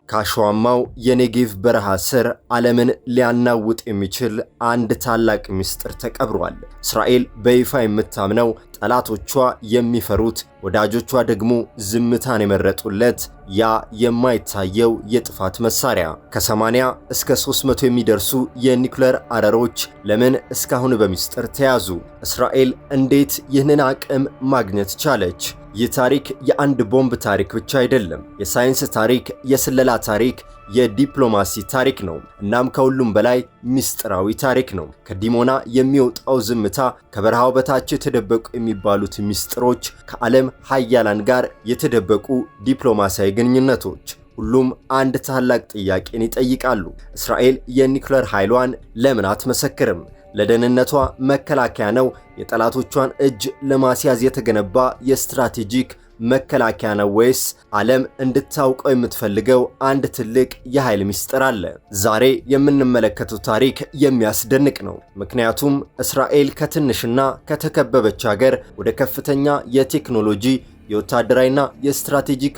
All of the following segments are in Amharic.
ካሸዋማው የኔጌቭ በረሃ ስር ዓለምን ሊያናውጥ የሚችል አንድ ታላቅ ምስጢር ተቀብሯል። እስራኤል በይፋ የምታምነው፣ ጠላቶቿ የሚፈሩት፣ ወዳጆቿ ደግሞ ዝምታን የመረጡለት ያ የማይታየው የጥፋት መሳሪያ። ከ80 እስከ 300 የሚደርሱ የኒውክሌር አረሮች ለምን እስካሁን በሚስጥር ተያዙ? እስራኤል እንዴት ይህንን አቅም ማግኘት ቻለች? ይህ ታሪክ የአንድ ቦምብ ታሪክ ብቻ አይደለም። የሳይንስ ታሪክ፣ የስለላ ታሪክ፣ የዲፕሎማሲ ታሪክ ነው። እናም ከሁሉም በላይ ሚስጥራዊ ታሪክ ነው። ከዲሞና የሚወጣው ዝምታ፣ ከበረሃው በታች የተደበቁ የሚባሉት ሚስጥሮች፣ ከዓለም ሀያላን ጋር የተደበቁ ዲፕሎማሲያዊ ግንኙነቶች፣ ሁሉም አንድ ታላቅ ጥያቄን ይጠይቃሉ። እስራኤል የኒውክሌር ኃይሏን ለምን አትመሰክርም? ለደህንነቷ መከላከያ ነው? የጠላቶቿን እጅ ለማስያዝ የተገነባ የስትራቴጂክ መከላከያ ነው? ወይስ ዓለም እንድታውቀው የምትፈልገው አንድ ትልቅ የኃይል ምስጢር አለ? ዛሬ የምንመለከተው ታሪክ የሚያስደንቅ ነው። ምክንያቱም እስራኤል ከትንሽና ከተከበበች ሀገር ወደ ከፍተኛ የቴክኖሎጂ የወታደራዊና የስትራቴጂክ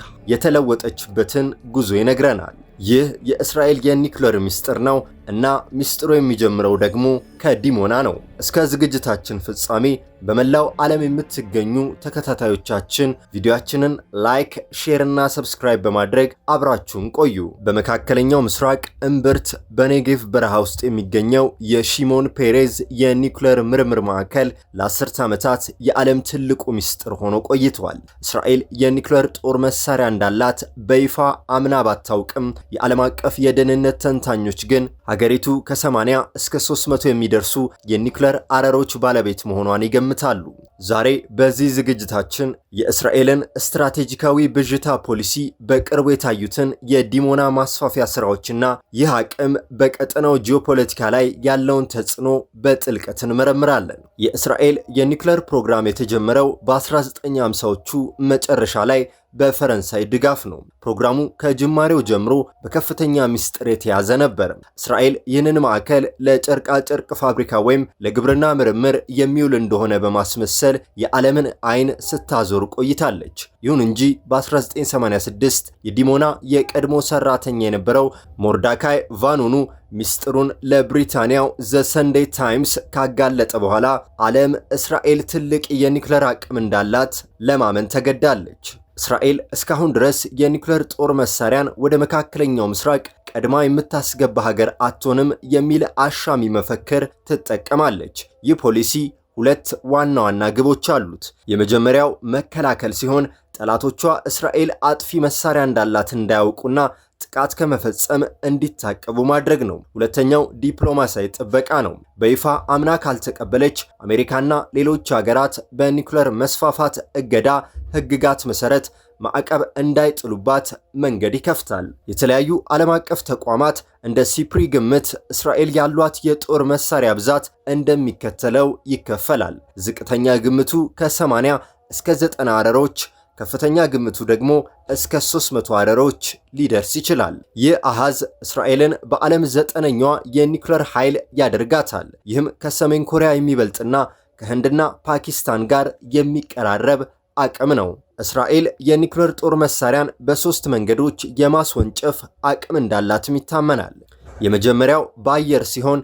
የተለወጠችበትን ጉዞ ይነግረናል። ይህ የእስራኤል የኒውክሌር ምስጢር ነው እና ምስጢሩ የሚጀምረው ደግሞ ከዲሞና ነው። እስከ ዝግጅታችን ፍጻሜ በመላው ዓለም የምትገኙ ተከታታዮቻችን ቪዲዮአችንን ላይክ፣ ሼር እና ሰብስክራይብ በማድረግ አብራችሁን ቆዩ። በመካከለኛው ምስራቅ እምብርት በኔጌቭ በረሃ ውስጥ የሚገኘው የሺሞን ፔሬዝ የኒውክሌር ምርምር ማዕከል ለ10 ዓመታት የዓለም ትልቁ ምስጢር ሆኖ ቆይቷል። እስራኤል የኒውክሌር ጦር መሳሪያ እንዳላት በይፋ አምና ባታውቅም የዓለም አቀፍ የደህንነት ተንታኞች ግን ሀገሪቱ ከ80 እስከ 300 የሚደርሱ የኒውክሌር አረሮች ባለቤት መሆኗን ይገምታሉ። ዛሬ በዚህ ዝግጅታችን የእስራኤልን ስትራቴጂካዊ ብዥታ ፖሊሲ፣ በቅርቡ የታዩትን የዲሞና ማስፋፊያ ስራዎችና ይህ አቅም በቀጠናው ጂኦፖለቲካ ላይ ያለውን ተጽዕኖ በጥልቀት እንመረምራለን። የእስራኤል የኒውክሌር ፕሮግራም የተጀመረው በ1950ዎቹ መጨረሻ ላይ በፈረንሳይ ድጋፍ ነው። ፕሮግራሙ ከጅማሬው ጀምሮ በከፍተኛ ምስጢር የተያዘ ነበር። እስራኤል ይህንን ማዕከል ለጨርቃ ጨርቅ ፋብሪካ ወይም ለግብርና ምርምር የሚውል እንደሆነ በማስመሰል የዓለምን አይን ስታዞር ቆይታለች። ይሁን እንጂ በ1986 የዲሞና የቀድሞ ሰራተኛ የነበረው ሞርዳካይ ቫኖኑ ምስጢሩን ለብሪታንያው ዘ ሰንዴይ ታይምስ ካጋለጠ በኋላ ዓለም እስራኤል ትልቅ የኒውክሌር አቅም እንዳላት ለማመን ተገዳለች። እስራኤል እስካሁን ድረስ የኒውክሌር ጦር መሳሪያን ወደ መካከለኛው ምስራቅ ቀድማ የምታስገባ ሀገር አትሆንም የሚል አሻሚ መፈክር ትጠቀማለች። ይህ ፖሊሲ ሁለት ዋና ዋና ግቦች አሉት። የመጀመሪያው መከላከል ሲሆን ጠላቶቿ እስራኤል አጥፊ መሳሪያ እንዳላት እንዳያውቁና ጥቃት ከመፈጸም እንዲታቀቡ ማድረግ ነው። ሁለተኛው ዲፕሎማሲያዊ ጥበቃ ነው። በይፋ አምና ካልተቀበለች አሜሪካና ሌሎች ሀገራት በኒውክሌር መስፋፋት እገዳ ሕግጋት መሰረት ማዕቀብ እንዳይጥሉባት መንገድ ይከፍታል። የተለያዩ ዓለም አቀፍ ተቋማት እንደ ሲፕሪ ግምት እስራኤል ያሏት የጦር መሳሪያ ብዛት እንደሚከተለው ይከፈላል። ዝቅተኛ ግምቱ ከ80 እስከ 90 አረሮች፣ ከፍተኛ ግምቱ ደግሞ እስከ 300 አረሮች ሊደርስ ይችላል። ይህ አሃዝ እስራኤልን በዓለም 9ኛዋ የኒውክሌር ኃይል ያደርጋታል። ይህም ከሰሜን ኮሪያ የሚበልጥና ከህንድና ፓኪስታን ጋር የሚቀራረብ አቅም ነው። እስራኤል የኒውክሌር ጦር መሳሪያን በሶስት መንገዶች የማስወንጨፍ አቅም እንዳላትም ይታመናል። የመጀመሪያው በአየር ሲሆን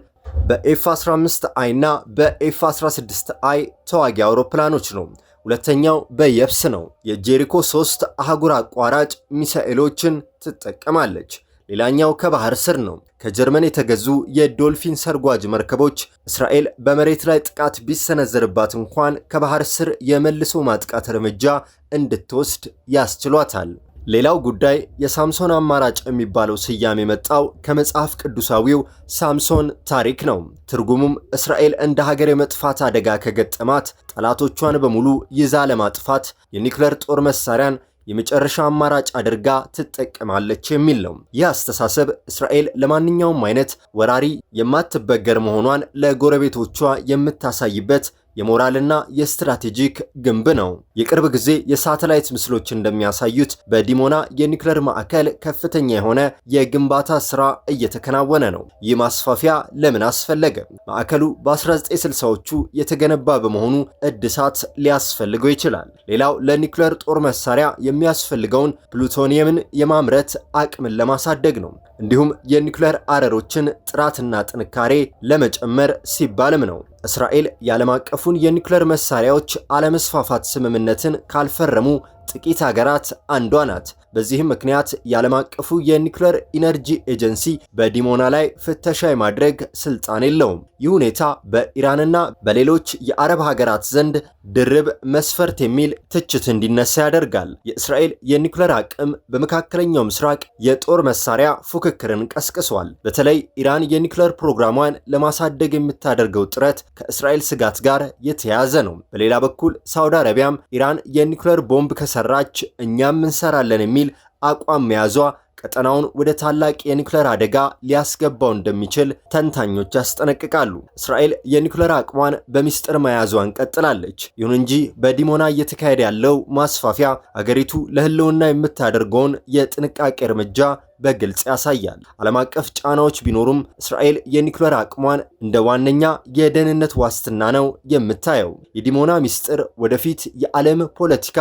በኤፍ-15 አይ እና በኤፍ-16 አይ ተዋጊ አውሮፕላኖች ነው። ሁለተኛው በየብስ ነው። የጄሪኮ 3 አህጉር አቋራጭ ሚሳኤሎችን ትጠቀማለች። ሌላኛው ከባህር ስር ነው። ከጀርመን የተገዙ የዶልፊን ሰርጓጅ መርከቦች እስራኤል በመሬት ላይ ጥቃት ቢሰነዘርባት እንኳን ከባህር ስር የመልሶ ማጥቃት እርምጃ እንድትወስድ ያስችሏታል። ሌላው ጉዳይ የሳምሶን አማራጭ የሚባለው ስያሜ የመጣው ከመጽሐፍ ቅዱሳዊው ሳምሶን ታሪክ ነው። ትርጉሙም እስራኤል እንደ ሀገር የመጥፋት አደጋ ከገጠማት ጠላቶቿን በሙሉ ይዛ ለማጥፋት የኒውክሌር ጦር መሳሪያን የመጨረሻ አማራጭ አድርጋ ትጠቀማለች የሚል ነው። ይህ አስተሳሰብ እስራኤል ለማንኛውም አይነት ወራሪ የማትበገር መሆኗን ለጎረቤቶቿ የምታሳይበት የሞራልና የስትራቴጂክ ግንብ ነው። የቅርብ ጊዜ የሳተላይት ምስሎች እንደሚያሳዩት በዲሞና የኒውክሌር ማዕከል ከፍተኛ የሆነ የግንባታ ስራ እየተከናወነ ነው። ይህ ማስፋፊያ ለምን አስፈለገ? ማዕከሉ በ1960ዎቹ የተገነባ በመሆኑ እድሳት ሊያስፈልገው ይችላል። ሌላው ለኒውክሌር ጦር መሳሪያ የሚያስፈልገውን ፕሉቶኒየምን የማምረት አቅምን ለማሳደግ ነው። እንዲሁም የኒውክሌር አረሮችን ጥራትና ጥንካሬ ለመጨመር ሲባልም ነው። እስራኤል የዓለም አቀፉን የኒውክሌር መሳሪያዎች አለመስፋፋት ስምምነትን ካልፈረሙ ጥቂት ሀገራት አንዷ ናት። በዚህም ምክንያት የዓለም አቀፉ የኒውክሌር ኢነርጂ ኤጀንሲ በዲሞና ላይ ፍተሻ የማድረግ ስልጣን የለውም። ይህ ሁኔታ በኢራንና በሌሎች የአረብ ሀገራት ዘንድ ድርብ መስፈርት የሚል ትችት እንዲነሳ ያደርጋል። የእስራኤል የኒውክሌር አቅም በመካከለኛው ምስራቅ የጦር መሳሪያ ፉክክርን ቀስቅሷል። በተለይ ኢራን የኒውክሌር ፕሮግራሟን ለማሳደግ የምታደርገው ጥረት ከእስራኤል ስጋት ጋር የተያያዘ ነው። በሌላ በኩል ሳውዲ አረቢያም ኢራን የኒውክሌር ቦምብ ከሰራች እኛም እንሰራለን የሚል አቋም መያዟ ቀጠናውን ወደ ታላቅ የኒውክሌር አደጋ ሊያስገባው እንደሚችል ተንታኞች ያስጠነቅቃሉ። እስራኤል የኒውክሌር አቅሟን በሚስጥር መያዟን ቀጥላለች። ይሁን እንጂ በዲሞና እየተካሄደ ያለው ማስፋፊያ አገሪቱ ለሕልውና የምታደርገውን የጥንቃቄ እርምጃ በግልጽ ያሳያል። ዓለም አቀፍ ጫናዎች ቢኖሩም እስራኤል የኒውክሌር አቅሟን እንደ ዋነኛ የደህንነት ዋስትና ነው የምታየው። የዲሞና ሚስጥር ወደፊት የዓለም ፖለቲካ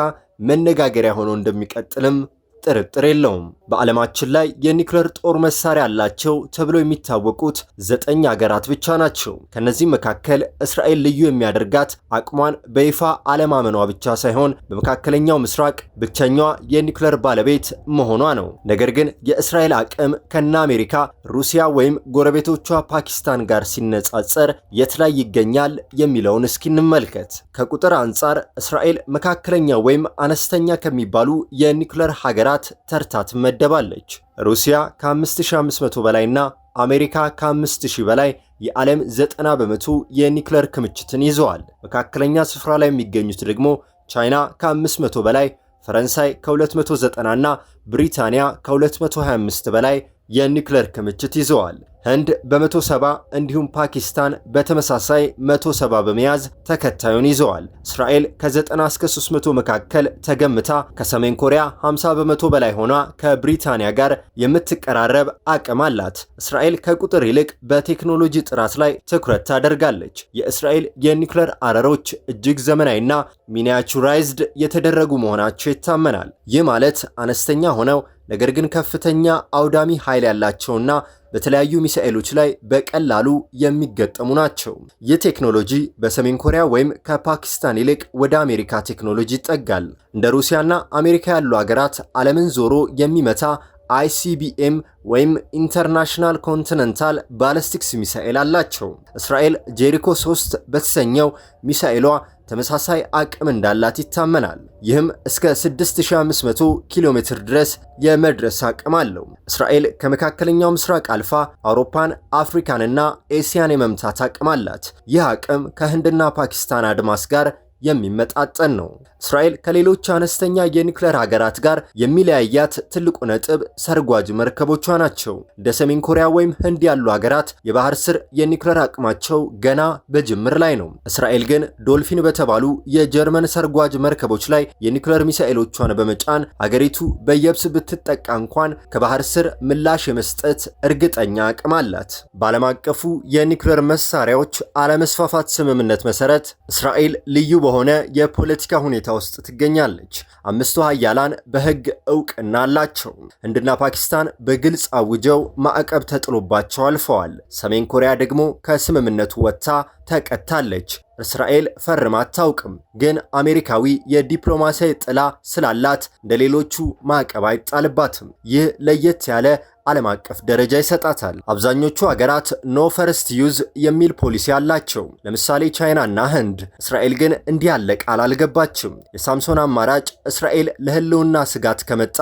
መነጋገሪያ ሆኖ እንደሚቀጥልም ጥርጥር የለውም። በዓለማችን ላይ የኒውክሌር ጦር መሳሪያ ያላቸው ተብሎ የሚታወቁት 9 ሀገራት ብቻ ናቸው። ከነዚህም መካከል እስራኤል ልዩ የሚያደርጋት አቅሟን በይፋ አለማመኗ ብቻ ሳይሆን በመካከለኛው ምስራቅ ብቸኛዋ የኒውክሌር ባለቤት መሆኗ ነው። ነገር ግን የእስራኤል አቅም ከነ አሜሪካ፣ ሩሲያ ወይም ጎረቤቶቿ ፓኪስታን ጋር ሲነጻጸር የት ላይ ይገኛል የሚለውን እስኪ እንመልከት። ከቁጥር አንጻር እስራኤል መካከለኛ ወይም አነስተኛ ከሚባሉ የኒውክሌር ሀገራት ተርታ ትመደባለች። ሩሲያ ከ5500 በላይና አሜሪካ ከ5000 በላይ የዓለም 90 በመቶ የኒውክሌር ክምችትን ይዘዋል። መካከለኛ ስፍራ ላይ የሚገኙት ደግሞ ቻይና ከ500 በላይ፣ ፈረንሳይ ከ290 እና ብሪታንያ ከ225 በላይ የኒውክሌር ክምችት ይዘዋል። ህንድ በ170 እንዲሁም ፓኪስታን በተመሳሳይ 170 በመያዝ ተከታዩን ይዘዋል። እስራኤል ከ90 እስከ 300 መካከል ተገምታ ከሰሜን ኮሪያ 50 በመቶ በላይ ሆኗ ከብሪታንያ ጋር የምትቀራረብ አቅም አላት። እስራኤል ከቁጥር ይልቅ በቴክኖሎጂ ጥራት ላይ ትኩረት ታደርጋለች። የእስራኤል የኒውክሌር አረሮች እጅግ ዘመናዊና ሚኒያቹራይዝድ የተደረጉ መሆናቸው ይታመናል። ይህ ማለት አነስተኛ ሆነው ነገር ግን ከፍተኛ አውዳሚ ኃይል ያላቸውና በተለያዩ ሚሳኤሎች ላይ በቀላሉ የሚገጠሙ ናቸው። ይህ ቴክኖሎጂ በሰሜን ኮሪያ ወይም ከፓኪስታን ይልቅ ወደ አሜሪካ ቴክኖሎጂ ይጠጋል። እንደ ሩሲያና አሜሪካ ያሉ ሀገራት ዓለምን ዞሮ የሚመታ ICBM ወይም ኢንተርናሽናል ኮንቲኔንታል ባሊስቲክስ ሚሳኤል አላቸው። እስራኤል ጄሪኮ 3 በተሰኘው ሚሳኤሏ ተመሳሳይ አቅም እንዳላት ይታመናል። ይህም እስከ 6500 ኪሎ ሜትር ድረስ የመድረስ አቅም አለው። እስራኤል ከመካከለኛው ምስራቅ አልፋ አውሮፓን፣ አፍሪካንና ኤሲያን የመምታት አቅም አላት። ይህ አቅም ከህንድና ፓኪስታን አድማስ ጋር የሚመጣጠን ነው። እስራኤል ከሌሎች አነስተኛ የኒውክሌር ሀገራት ጋር የሚለያያት ትልቁ ነጥብ ሰርጓጅ መርከቦቿ ናቸው። እንደ ሰሜን ኮሪያ ወይም ህንድ ያሉ ሀገራት የባህር ስር የኒውክሌር አቅማቸው ገና በጅምር ላይ ነው። እስራኤል ግን ዶልፊን በተባሉ የጀርመን ሰርጓጅ መርከቦች ላይ የኒውክሌር ሚሳኤሎቿን በመጫን ሀገሪቱ በየብስ ብትጠቃ እንኳን ከባህር ስር ምላሽ የመስጠት እርግጠኛ አቅም አላት። በዓለም አቀፉ የኒውክሌር መሳሪያዎች አለመስፋፋት ስምምነት መሰረት እስራኤል ልዩ በሆነ የፖለቲካ ሁኔታ ውስጥ ትገኛለች። አምስቱ ሀያላን በህግ እውቅና አላቸው። ህንድና ፓኪስታን በግልጽ አውጀው ማዕቀብ ተጥሎባቸው አልፈዋል። ሰሜን ኮሪያ ደግሞ ከስምምነቱ ወጥታ ተቀጣለች። እስራኤል ፈርማ አታውቅም፣ ግን አሜሪካዊ የዲፕሎማሲያዊ ጥላ ስላላት እንደሌሎቹ ማዕቀብ አይጣልባትም። ይህ ለየት ያለ ዓለም አቀፍ ደረጃ ይሰጣታል። አብዛኞቹ ሀገራት ኖ ፈርስት ዩዝ የሚል ፖሊሲ አላቸው፣ ለምሳሌ ቻይናና ህንድ። እስራኤል ግን እንዲህ ያለ ቃል አልገባችም። የሳምሶን አማራጭ እስራኤል ለህልውና ስጋት ከመጣ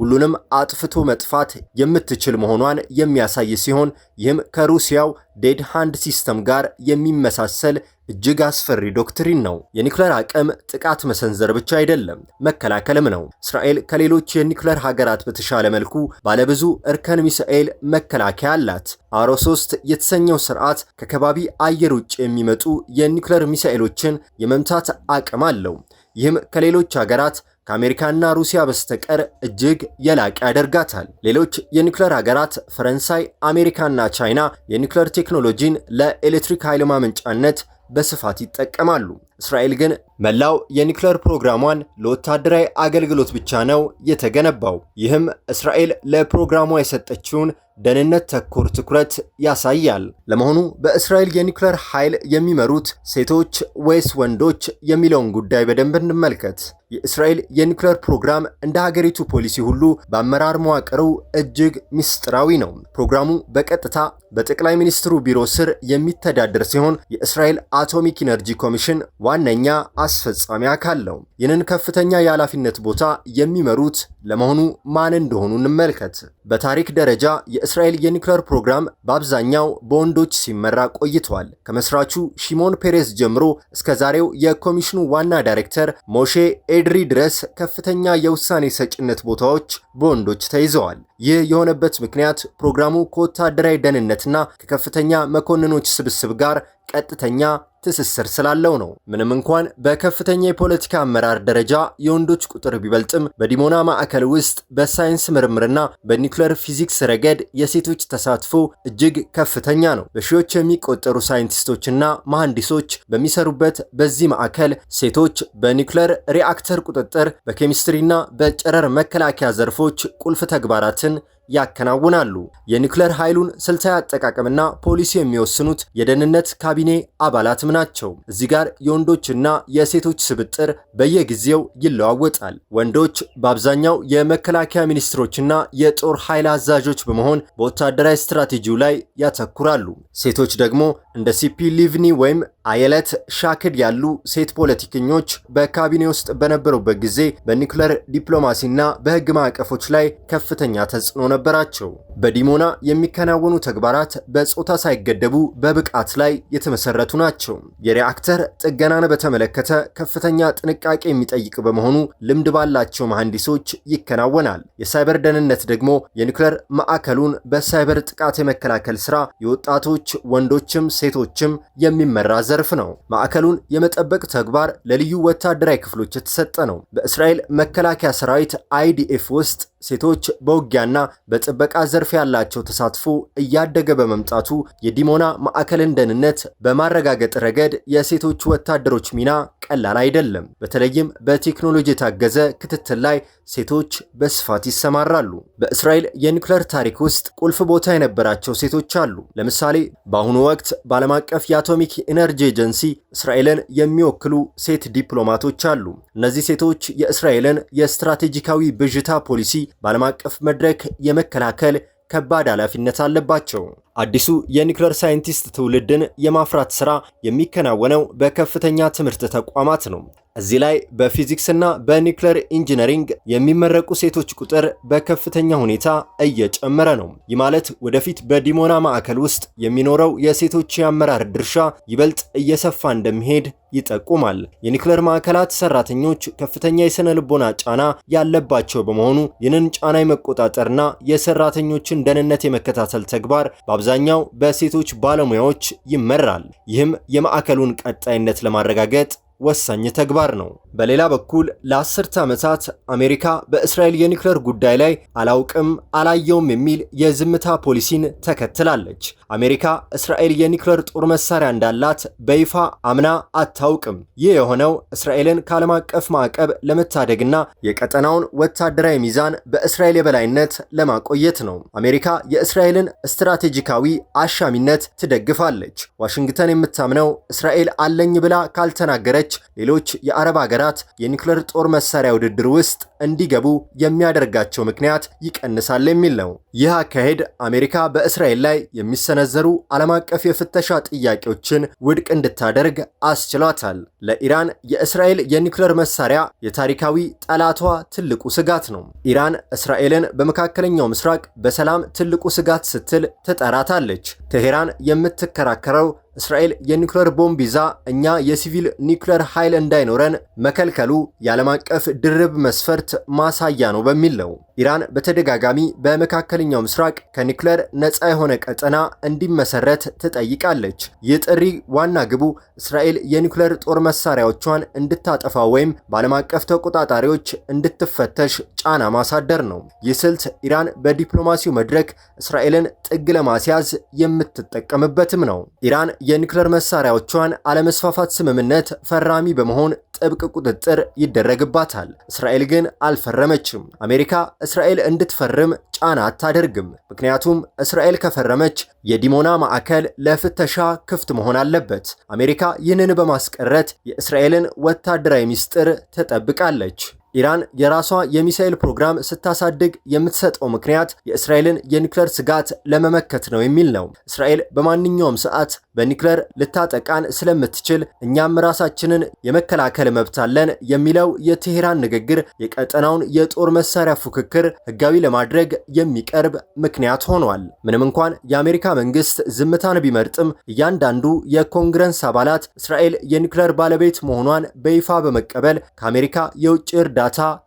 ሁሉንም አጥፍቶ መጥፋት የምትችል መሆኗን የሚያሳይ ሲሆን ይህም ከሩሲያው ዴድ ሃንድ ሲስተም ጋር የሚመሳሰል እጅግ አስፈሪ ዶክትሪን ነው። የኒውክሌር አቅም ጥቃት መሰንዘር ብቻ አይደለም፣ መከላከልም ነው። እስራኤል ከሌሎች የኒውክሌር ሀገራት በተሻለ መልኩ ባለብዙ እርከን ሚሳኤል መከላከያ አላት። አሮ 3 የተሰኘው ስርዓት ከከባቢ አየር ውጭ የሚመጡ የኒውክሌር ሚሳኤሎችን የመምታት አቅም አለው። ይህም ከሌሎች ሀገራት ከአሜሪካና ሩሲያ በስተቀር እጅግ የላቀ ያደርጋታል። ሌሎች የኒውክሌር ሀገራት ፈረንሳይ፣ አሜሪካና ቻይና የኒውክሌር ቴክኖሎጂን ለኤሌክትሪክ ኃይል ማመንጫነት በስፋት ይጠቀማሉ። እስራኤል ግን መላው የኒውክሌር ፕሮግራሟን ለወታደራዊ አገልግሎት ብቻ ነው የተገነባው። ይህም እስራኤል ለፕሮግራሟ የሰጠችውን ደህንነት ተኮር ትኩረት ያሳያል። ለመሆኑ በእስራኤል የኒውክሌር ኃይል የሚመሩት ሴቶች ወይስ ወንዶች የሚለውን ጉዳይ በደንብ እንመልከት። የእስራኤል የኒውክሌር ፕሮግራም እንደ ሀገሪቱ ፖሊሲ ሁሉ በአመራር መዋቅሩ እጅግ ምስጢራዊ ነው። ፕሮግራሙ በቀጥታ በጠቅላይ ሚኒስትሩ ቢሮ ስር የሚተዳደር ሲሆን የእስራኤል አቶሚክ ኢነርጂ ኮሚሽን ዋነኛ አስፈጻሚ አካል ነው። ይህንን ከፍተኛ የኃላፊነት ቦታ የሚመሩት ለመሆኑ ማን እንደሆኑ እንመልከት። በታሪክ ደረጃ የእስራኤል የኒውክሌር ፕሮግራም በአብዛኛው በወንዶች ሲመራ ቆይቷል። ከመስራቹ ሺሞን ፔሬዝ ጀምሮ እስከ ዛሬው የኮሚሽኑ ዋና ዳይሬክተር ሞሼ ኤድሪ ድረስ ከፍተኛ የውሳኔ ሰጭነት ቦታዎች በወንዶች ተይዘዋል። ይህ የሆነበት ምክንያት ፕሮግራሙ ከወታደራዊ ደህንነትና ከከፍተኛ መኮንኖች ስብስብ ጋር ቀጥተኛ ትስስር ስላለው ነው። ምንም እንኳን በከፍተኛ የፖለቲካ አመራር ደረጃ የወንዶች ቁጥር ቢበልጥም በዲሞና ማዕከል ውስጥ በሳይንስ ምርምርና በኒውክሌር ፊዚክስ ረገድ የሴቶች ተሳትፎ እጅግ ከፍተኛ ነው። በሺዎች የሚቆጠሩ ሳይንቲስቶችና መሐንዲሶች በሚሰሩበት በዚህ ማዕከል ሴቶች በኒውክሌር ሪአክተር ቁጥጥር፣ በኬሚስትሪና በጨረር መከላከያ ዘርፎች ቁልፍ ተግባራትን ያከናውናሉ። የኒውክሌር ኃይሉን ስልታዊ አጠቃቀምና ፖሊሲ የሚወስኑት የደህንነት ካቢኔ አባላትም ናቸው። እዚህ ጋር የወንዶችና የሴቶች ስብጥር በየጊዜው ይለዋወጣል። ወንዶች በአብዛኛው የመከላከያ ሚኒስትሮችና የጦር ኃይል አዛዦች በመሆን በወታደራዊ ስትራቴጂው ላይ ያተኩራሉ። ሴቶች ደግሞ እንደ ሲፒ ሊቭኒ ወይም አየለት ሻክድ ያሉ ሴት ፖለቲከኞች በካቢኔ ውስጥ በነበሩበት ጊዜ በኒውክሌር ዲፕሎማሲና በሕግ ማዕቀፎች ላይ ከፍተኛ ተጽዕኖ ነበራቸው። በዲሞና የሚከናወኑ ተግባራት በጾታ ሳይገደቡ በብቃት ላይ የተመሰረቱ ናቸው። የሪአክተር ጥገናን በተመለከተ ከፍተኛ ጥንቃቄ የሚጠይቅ በመሆኑ ልምድ ባላቸው መሐንዲሶች ይከናወናል። የሳይበር ደህንነት ደግሞ የኒውክሌር ማዕከሉን በሳይበር ጥቃት የመከላከል ስራ የወጣቶች ወንዶችም ሴቶችም የሚመራ ዘርፍ ነው። ማዕከሉን የመጠበቅ ተግባር ለልዩ ወታደራዊ ክፍሎች የተሰጠ ነው። በእስራኤል መከላከያ ሰራዊት IDF ውስጥ ሴቶች በውጊያና በጥበቃ ዘርፍ ያላቸው ተሳትፎ እያደገ በመምጣቱ የዲሞና ማዕከልን ደህንነት በማረጋገጥ ረገድ የሴቶች ወታደሮች ሚና ቀላል አይደለም። በተለይም በቴክኖሎጂ የታገዘ ክትትል ላይ ሴቶች በስፋት ይሰማራሉ። በእስራኤል የኒውክሌር ታሪክ ውስጥ ቁልፍ ቦታ የነበራቸው ሴቶች አሉ። ለምሳሌ በአሁኑ ወቅት በዓለም አቀፍ የአቶሚክ ኢነርጂ ኤጀንሲ እስራኤልን የሚወክሉ ሴት ዲፕሎማቶች አሉ። እነዚህ ሴቶች የእስራኤልን የስትራቴጂካዊ ብዥታ ፖሊሲ በዓለም አቀፍ መድረክ የመከላከል ከባድ ኃላፊነት አለባቸው። አዲሱ የኒውክሌር ሳይንቲስት ትውልድን የማፍራት ሥራ የሚከናወነው በከፍተኛ ትምህርት ተቋማት ነው። እዚህ ላይ በፊዚክስና በኒውክሌር ኢንጂነሪንግ የሚመረቁ ሴቶች ቁጥር በከፍተኛ ሁኔታ እየጨመረ ነው። ይህ ማለት ወደፊት በዲሞና ማዕከል ውስጥ የሚኖረው የሴቶች የአመራር ድርሻ ይበልጥ እየሰፋ እንደሚሄድ ይጠቁማል። የኒውክሌር ማዕከላት ሰራተኞች ከፍተኛ የስነ ልቦና ጫና ያለባቸው በመሆኑ ይህንን ጫና የመቆጣጠርና የሰራተኞችን ደህንነት የመከታተል ተግባር በአብዛኛው በሴቶች ባለሙያዎች ይመራል። ይህም የማዕከሉን ቀጣይነት ለማረጋገጥ ወሳኝ ተግባር ነው። በሌላ በኩል ለ10 ዓመታት አሜሪካ በእስራኤል የኒውክሌር ጉዳይ ላይ አላውቅም አላየውም የሚል የዝምታ ፖሊሲን ተከትላለች። አሜሪካ እስራኤል የኒውክሌር ጦር መሳሪያ እንዳላት በይፋ አምና አታውቅም። ይህ የሆነው እስራኤልን ከዓለም አቀፍ ማዕቀብ ለመታደግና የቀጠናውን ወታደራዊ ሚዛን በእስራኤል የበላይነት ለማቆየት ነው። አሜሪካ የእስራኤልን ስትራቴጂካዊ አሻሚነት ትደግፋለች። ዋሽንግተን የምታምነው እስራኤል አለኝ ብላ ካልተናገረች ሌሎች የአረብ ሀገራት የኒውክሌር ጦር መሳሪያ ውድድር ውስጥ እንዲገቡ የሚያደርጋቸው ምክንያት ይቀንሳል የሚል ነው። ይህ አካሄድ አሜሪካ በእስራኤል ላይ የሚሰነዘሩ ዓለም አቀፍ የፍተሻ ጥያቄዎችን ውድቅ እንድታደርግ አስችሏታል። ለኢራን የእስራኤል የኒውክሌር መሳሪያ የታሪካዊ ጠላቷ ትልቁ ስጋት ነው። ኢራን እስራኤልን በመካከለኛው ምስራቅ በሰላም ትልቁ ስጋት ስትል ትጠራታለች። ቴሄራን የምትከራከረው እስራኤል የኒውክሌር ቦምብ ይዛ እኛ የሲቪል ኒውክሌር ኃይል እንዳይኖረን መከልከሉ የዓለም አቀፍ ድርብ መስፈርት ማሳያ ነው በሚል ነው። ኢራን በተደጋጋሚ በመካከለኛው ምስራቅ ከኒውክሌር ነፃ የሆነ ቀጠና እንዲመሰረት ትጠይቃለች። ይህ ጥሪ ዋና ግቡ እስራኤል የኒውክሌር ጦር መሳሪያዎቿን እንድታጠፋ ወይም በዓለም አቀፍ ተቆጣጣሪዎች እንድትፈተሽ ጫና ማሳደር ነው። ይህ ስልት ኢራን በዲፕሎማሲው መድረክ እስራኤልን ጥግ ለማስያዝ የምትጠቀምበትም ነው። ኢራን የኒውክሌር መሳሪያዎቿን አለመስፋፋት ስምምነት ፈራሚ በመሆን ጥብቅ ቁጥጥር ይደረግባታል። እስራኤል ግን አልፈረመችም። አሜሪካ እስራኤል እንድትፈርም ጫና አታደርግም። ምክንያቱም እስራኤል ከፈረመች የዲሞና ማዕከል ለፍተሻ ክፍት መሆን አለበት። አሜሪካ ይህንን በማስቀረት የእስራኤልን ወታደራዊ ምስጢር ትጠብቃለች። ኢራን የራሷ የሚሳኤል ፕሮግራም ስታሳድግ የምትሰጠው ምክንያት የእስራኤልን የኒውክሌር ስጋት ለመመከት ነው የሚል ነው። እስራኤል በማንኛውም ሰዓት በኒውክሌር ልታጠቃን ስለምትችል እኛም ራሳችንን የመከላከል መብት አለን የሚለው የቴሄራን ንግግር የቀጠናውን የጦር መሳሪያ ፉክክር ሕጋዊ ለማድረግ የሚቀርብ ምክንያት ሆኗል። ምንም እንኳን የአሜሪካ መንግስት ዝምታን ቢመርጥም እያንዳንዱ የኮንግረስ አባላት እስራኤል የኒውክሌር ባለቤት መሆኗን በይፋ በመቀበል ከአሜሪካ የውጭ እርዳታ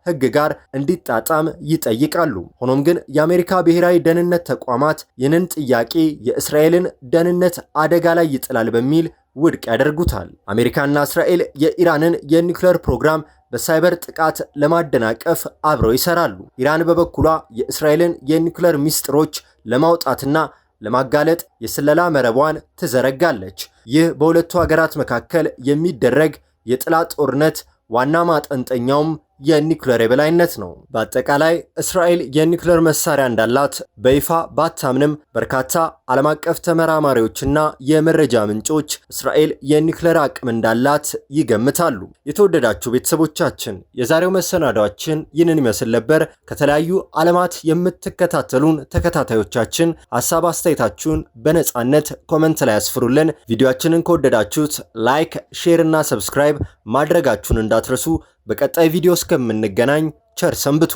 ሕግ ጋር እንዲጣጣም ይጠይቃሉ። ሆኖም ግን የአሜሪካ ብሔራዊ ደህንነት ተቋማት ይህንን ጥያቄ የእስራኤልን ደህንነት አደጋ ላይ ይጥላል በሚል ውድቅ ያደርጉታል። አሜሪካና እስራኤል የኢራንን የኒውክሌር ፕሮግራም በሳይበር ጥቃት ለማደናቀፍ አብረው ይሰራሉ። ኢራን በበኩሏ የእስራኤልን የኒውክሌር ሚስጥሮች ለማውጣትና ለማጋለጥ የስለላ መረቧን ትዘረጋለች። ይህ በሁለቱ ሀገራት መካከል የሚደረግ የጥላ ጦርነት ዋና ማጠንጠኛውም የኒውክሌር የበላይነት ነው። በአጠቃላይ እስራኤል የኒውክሌር መሳሪያ እንዳላት በይፋ ባታምንም በርካታ ዓለም አቀፍ ተመራማሪዎችና የመረጃ ምንጮች እስራኤል የኒውክሌር አቅም እንዳላት ይገምታሉ። የተወደዳችሁ ቤተሰቦቻችን የዛሬው መሰናዷችን ይህንን ይመስል ነበር። ከተለያዩ ዓለማት የምትከታተሉን ተከታታዮቻችን ሐሳብ አስተያየታችሁን በነጻነት ኮመንት ላይ ያስፍሩልን። ቪዲዮአችንን ከወደዳችሁት ላይክ፣ ሼር እና ሰብስክራይብ ማድረጋችሁን እንዳትረሱ። በቀጣይ ቪዲዮ እስከምንገናኝ ቸር ሰንብቱ።